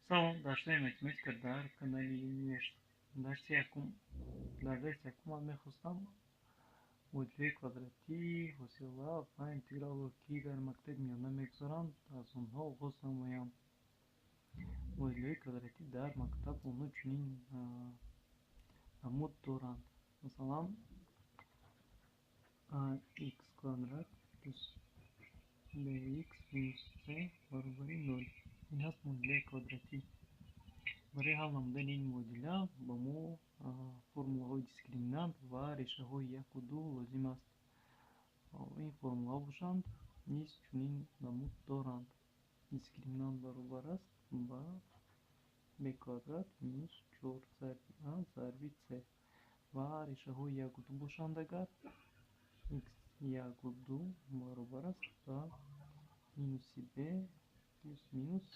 Салон, дарсаи математика дар канали Universe. Дарси якум мехостам модулҳои квадратӣ, ҳосила ва интегралро ки дар мактаби миёна мегузоранд, аз онҳо оғоз намоям. Модулҳои квадратӣ дар мактаб онҳо чунин намуд доранд. Масалан, x квадрат плюс bx минус c баробари 0. Ин аст модулаи квадратӣ. Барои ҳал намудани ин модуля ба мо формулаҳои дискриминант ва решаҳои 1 ва 2 лозим аст. Ин формулаҳо бошанд, низ чунин намуд доранд. Дискриминант баробар аст ба b квадрат минус 4 зарби a зарби c ва решаҳои 1 ва 2 бошанд агар x1 ва 2 баробар аст ба минуси b плюс минус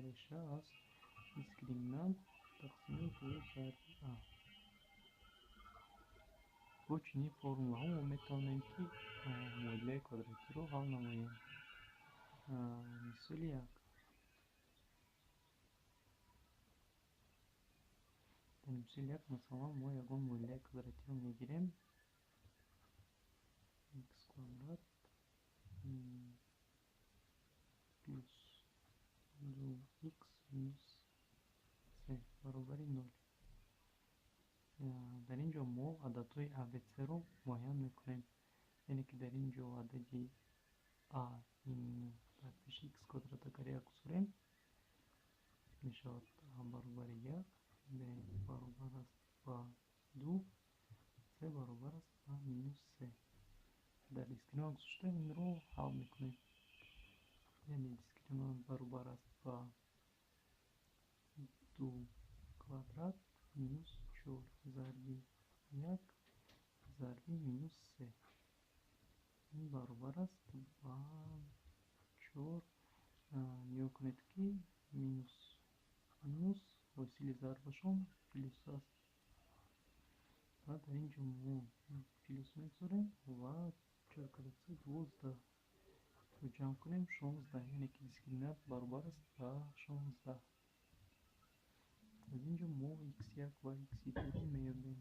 реша аст дискриминант тақсими 2 зарби a. Бо чунин формулаҳо мо метавонем ки модулаи квадратиро ҳал намоем. Мисоли 1. Дар мисоли 1 масалан мо ягон модулаи квадратиро мегирем. X квадрат плюс 2x минус c баробари 0. дар ин ҷо мо ададҳои abcро муайян мекунем. Яъне ки дар ин ҷо адади a ин дар пеши x квадрат агар 1 гузорем, мешавад a баробари 1, b баробар аст ба 2, c баробар аст ба минус c. дар дискриминант гузошта инро ҳал мекунем. Яъне дискриминант баробар аст ба 2 квадрат минус 4 зарби 1 зарби минус c. ин баробар аст ба 4. Ниё кунед ки минус минус ҳосили зарбашон плюс аст. ва дар ин ҷо мо плюс мегузорем ва 4 квадрат 12. ро ҷамъ кунем 16, яъне ки дискриминант баробар аст ба 16. аз ин ҷо мо x1 ва x2-ро меёбем.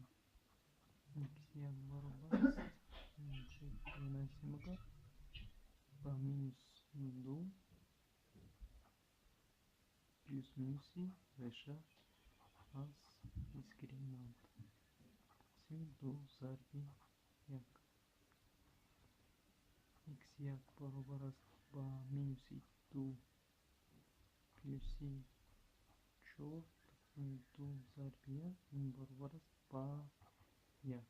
x1 баробар аст ба минус 2 плюс минуси реша аз дискриминант тақсими 2 зарби 1. x1 баробар аст ба минуси 2 плюси 4 тақсими 2 зарби 1. ин баробар аст ба 1.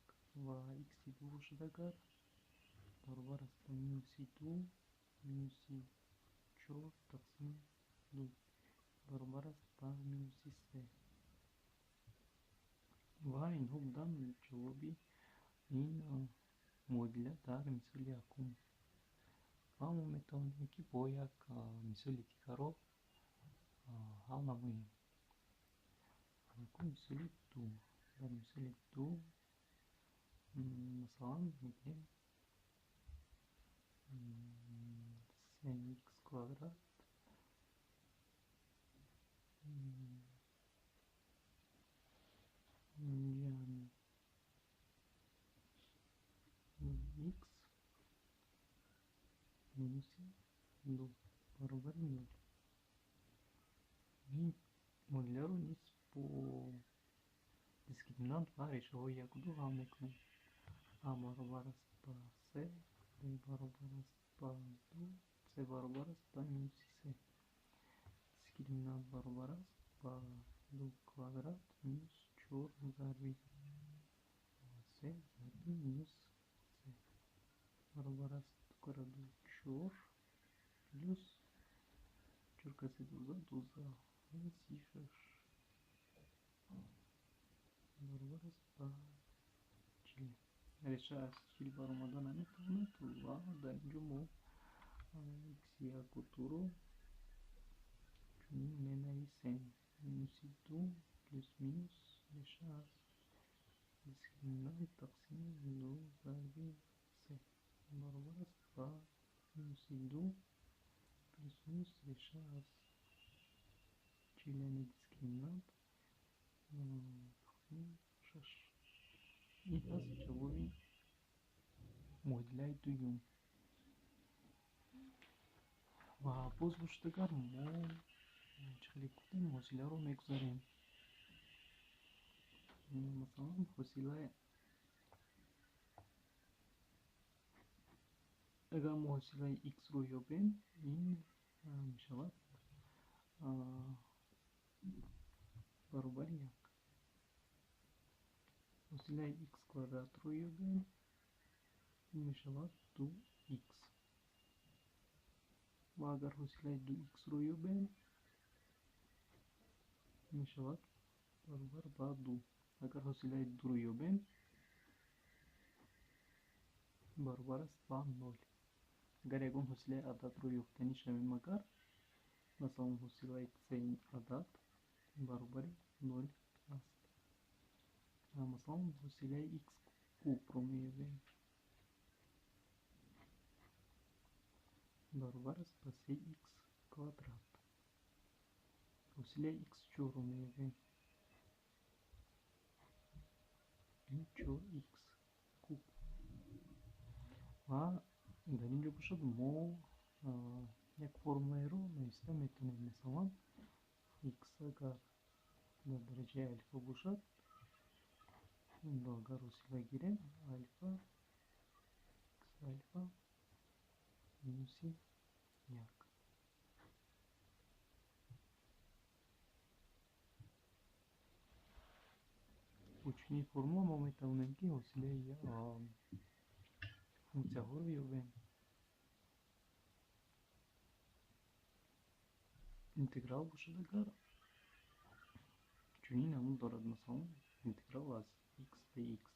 ва x2 бошад агар баробар аст ба минуси 2 минуси 4 тақсими 2 баробар аст ба минуси 3. ва инҳо буданд ҷавоби ин модуля дар мисоли якум. ва мо метавонем ки бо як мисоли дигарро ҳал намоем. Мисоли 2. дар мисоли 2 масалан мегӯем 3x квадрат ҷамъи x минуси 2 баробари 0. ин модуляро низ бо дискриминант ва решаҳои 1 ва 2 ҳал мекунем. a баробар аст ба c, b баробар аст ба 2, c баробар аст ба минуси 3. дискриминант баробар аст ба 2 квадрат минус 4 зарби c зарби минус c баробар аст 2 кара 2 4 плюс 4 кара 3 12 36 баробар аст ба 40. реша аз 40 баромада наметавонад ва дар ин ҷо мо x1 ва 2-ро чунин менависем. минуси 2 плюс минус реша аз дискриминант тақсими 2 зарби c баробар аст ба минуси 2 плюс минус реша аз шилени дискриминант. Шаш. این هست جوابی معادله دوم. و باز گوشتگر ما چخیلی گفتیم حاصله رو میگذاریم. مثلا حاصله اگر ما حاصله x رو یابیم این میشود برابر یک. حاصله x کвадрат رو یابیم این میشود 2x. و اگر حاصله 2x رو یابیم میشود برابر با 2. اگر حاصله 2 رو یابیم برابر است با 0. اگر یکون حاصله عدد رو یافتنی شویم اگر مثلا حاصله x این عدد برابر 0 است. مثلا حاصله x کوب رو میابیم برابر است با 3x کвадрат. حاصله x 4 رو میابیم این 4x کوب. و در اینجا باشد ما یک فرمول رو نوشته میتونیم. مثلا x اگر در درجه الفا باشد این را اگر حاصله گیریم الفا x الفا مینوس 1. با چنین فرمول ما میتوانیم که حاصله فونکسیه ها رو یابیم. انتگرال باشد اگر چنین همون دارد. مثلا انتگرال از x به x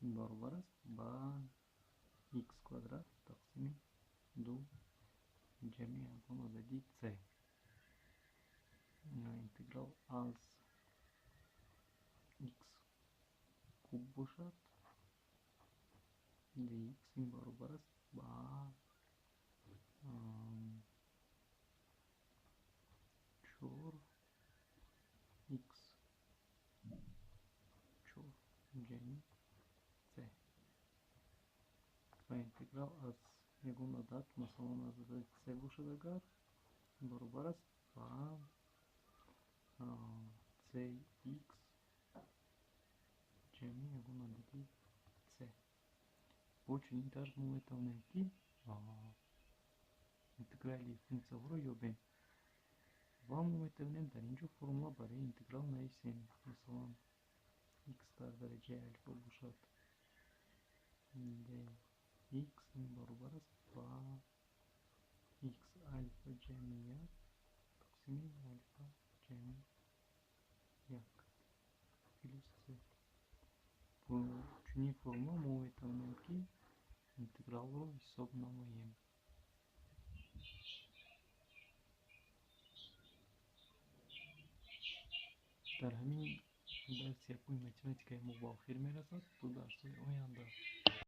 برابر است با x کвадрат تقسیم 2 جمع ارقام عددی c. انتگرال از x کوب باشد dx این برابر است با 4x 4 جمع c. و انتگرال از یگون عدد مثلا از عدد c باشد اگر برابر است با cx جمع یگون عددی c. با چنین طرز ما میتوانیم که انتگرالی فونکسیه ها رو یابیم. و ما میتوانیم در اینجا فرمول برای انتگرال نویسیم. مثلا x در درجه الفا باشد dx این برابر است با x الفا جمع 1 تقسیم الفا جمع 1 پلوس c. با چنین فرمول ما میتوانیم که انتگرال رو حساب نماییم. در همین درس یکوی متماتیک ما با آخر میرسد. تا درس های آینده